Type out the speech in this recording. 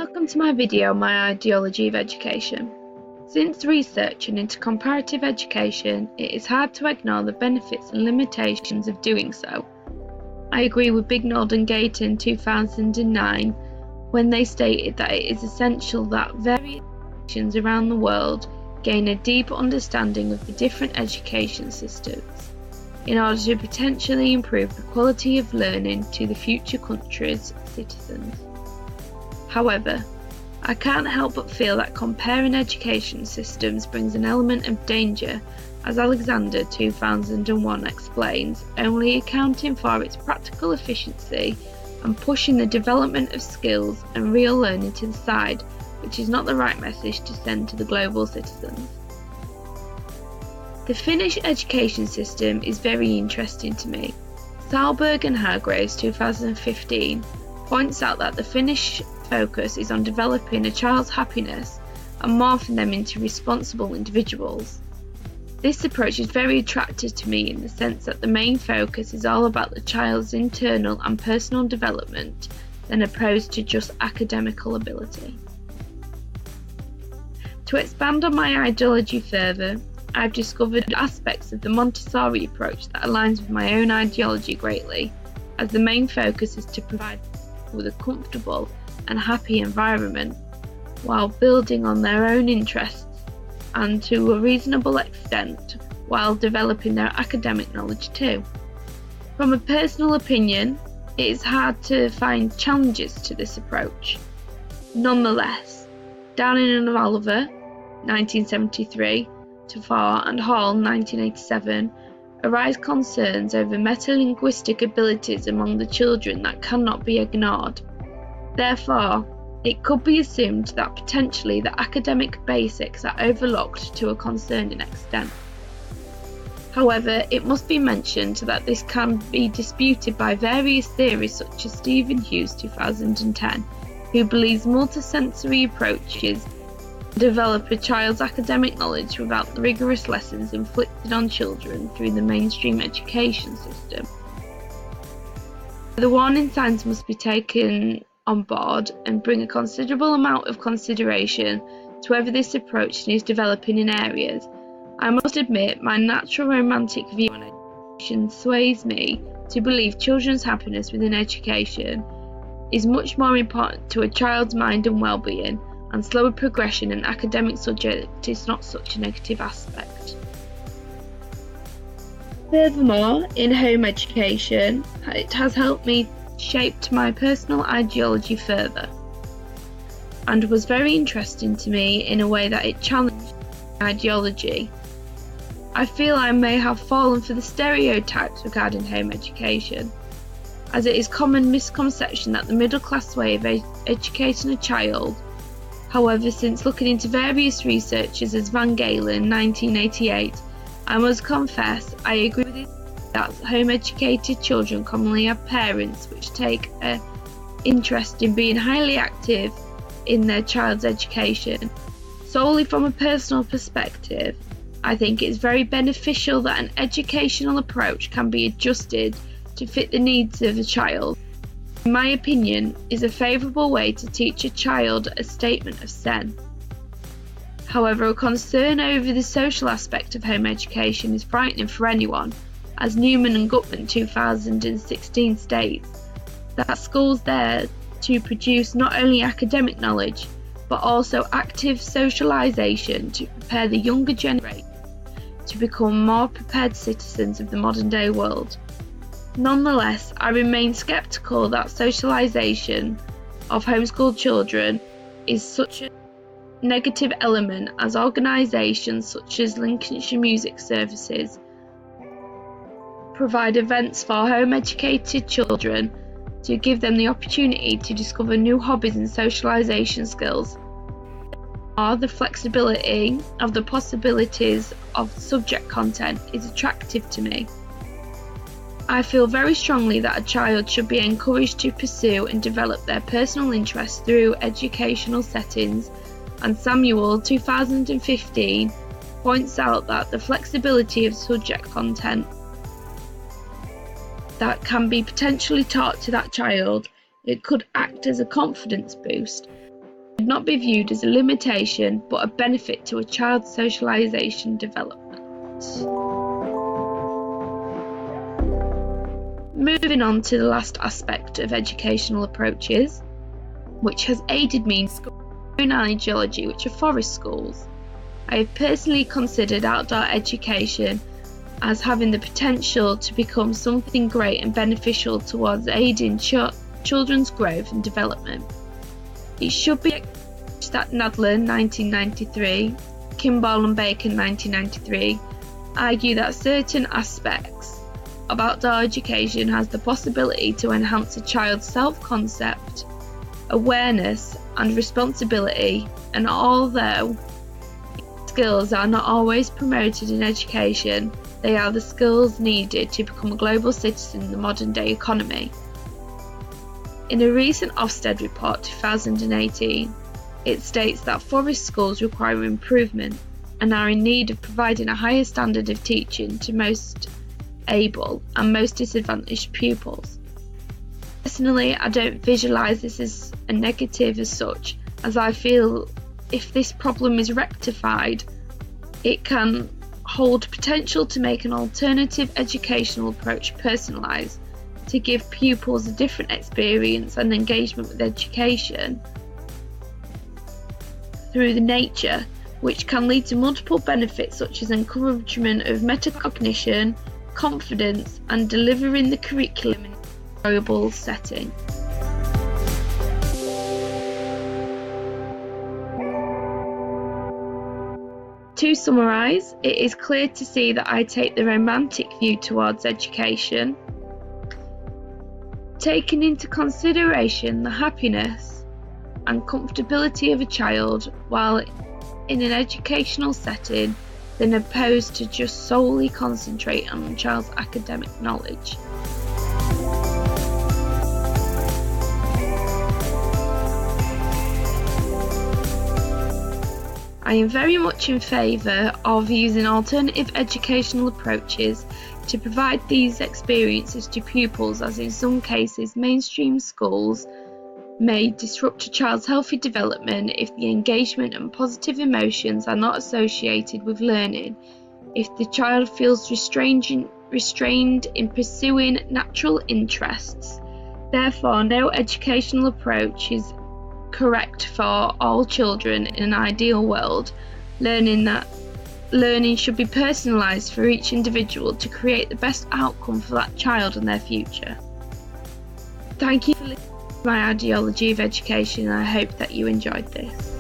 Welcome to my video on my ideology of education. Since researching into comparative education, it is hard to ignore the benefits and limitations of doing so. I agree with Bignold and Gayton 2009 when they stated that it is essential that various nations around the world gain a deep understanding of the different education systems in order to potentially improve the quality of learning to the future country's citizens. However, I can't help but feel that comparing education systems brings an element of danger, as Alexander 2001 explains, only accounting for its practical efficiency and pushing the development of skills and real learning to the side, which is not the right message to send to the global citizens. The Finnish education system is very interesting to me. Sahlberg and Hargreaves 2015 points out that the Finnish focus is on developing a child's happiness and morphing them into responsible individuals. This approach is very attractive to me in the sense that the main focus is all about the child's internal and personal development than opposed to just academical ability. To expand on my ideology further, I've discovered aspects of the Montessori approach that aligns with my own ideology greatly, as the main focus is to provide with a comfortable and happy environment while building on their own interests and to a reasonable extent while developing their academic knowledge too. From a personal opinion, it is hard to find challenges to this approach. Nonetheless, Donnell and Oliver 1973 to Farr and Hall 1987 arise concerns over metalinguistic abilities among the children that cannot be ignored. Therefore, it could be assumed that potentially the academic basics are overlooked to a concerning extent. However, it must be mentioned that this can be disputed by various theories such as Stephen Hughes 2010, who believes multisensory approaches develop a child's academic knowledge without the rigorous lessons inflicted on children through the mainstream education system. The warning signs must be taken on board and bring a considerable amount of consideration to whether this approach is developing in areas. I must admit my natural romantic view on education sways me to believe children's happiness within education is much more important to a child's mind and well-being, and slower progression in academic subject is not such a negative aspect. Furthermore, in home education, it has helped me shape my personal ideology further, and was very interesting to me in a way that it challenged my ideology. I feel I may have fallen for the stereotypes regarding home education, as it is common misconception that the middle class way of educating a child. However, since looking into various researchers as Van Galen 1988, I must confess I agree with it that home-educated children commonly have parents which take an interest in being highly active in their child's education. Solely from a personal perspective, I think it is very beneficial that an educational approach can be adjusted to fit the needs of a child. In my opinion, is a favourable way to teach a child a statement of sen. However, a concern over the social aspect of home education is frightening for anyone, as Neuman and Guterman 2016 states that schools there to produce not only academic knowledge but also active socialization to prepare the younger generation to become more prepared citizens of the modern day world. Nonetheless, I remain sceptical that socialization of homeschooled children is such a negative element, as organisations such as Lincolnshire Music Services provide events for home-educated children to give them the opportunity to discover new hobbies and socialisation skills. Or the flexibility of the possibilities of subject content is attractive to me. I feel very strongly that a child should be encouraged to pursue and develop their personal interests through educational settings, and Samuel 2015 points out that the flexibility of subject content that can be potentially taught to that child, it could act as a confidence boost should not be viewed as a limitation but a benefit to a child's socialization development. Moving on to the last aspect of educational approaches, which has aided me in my own ideology, which are forest schools. I have personally considered outdoor education as having the potential to become something great and beneficial towards aiding children's growth and development. It should be acknowledged that Nadler 1993, Kimball and Bacon 1993 argue that certain aspects of outdoor education has the possibility to enhance a child's self-concept, awareness and responsibility, and although skills are not always promoted in education, they are the skills needed to become a global citizen in the modern day economy. In a recent Ofsted report 2018, it states that forest schools require improvement and are in need of providing a higher standard of teaching to most able and most disadvantaged pupils. Personally, I don't visualise this as a negative as such, as I feel if this problem is rectified, it can hold potential to make an alternative educational approach personalised to give pupils a different experience and engagement with education through the nature, which can lead to multiple benefits such as encouragement of metacognition, confidence, and delivering the curriculum in an enjoyable setting. To summarise, it is clear to see that I take the romantic view towards education, taking into consideration the happiness and comfortability of a child while in an educational setting, than opposed to just solely concentrate on the child's academic knowledge. I am very much in favour of using alternative educational approaches to provide these experiences to pupils, as in some cases mainstream schools may disrupt a child's healthy development if the engagement and positive emotions are not associated with learning, if the child feels restrained in pursuing natural interests. Therefore, no educational approach is correct for all children in an ideal world, learning should be personalised for each individual to create the best outcome for that child and their future. Thank you for listening to my ideology of education, and I hope that you enjoyed this.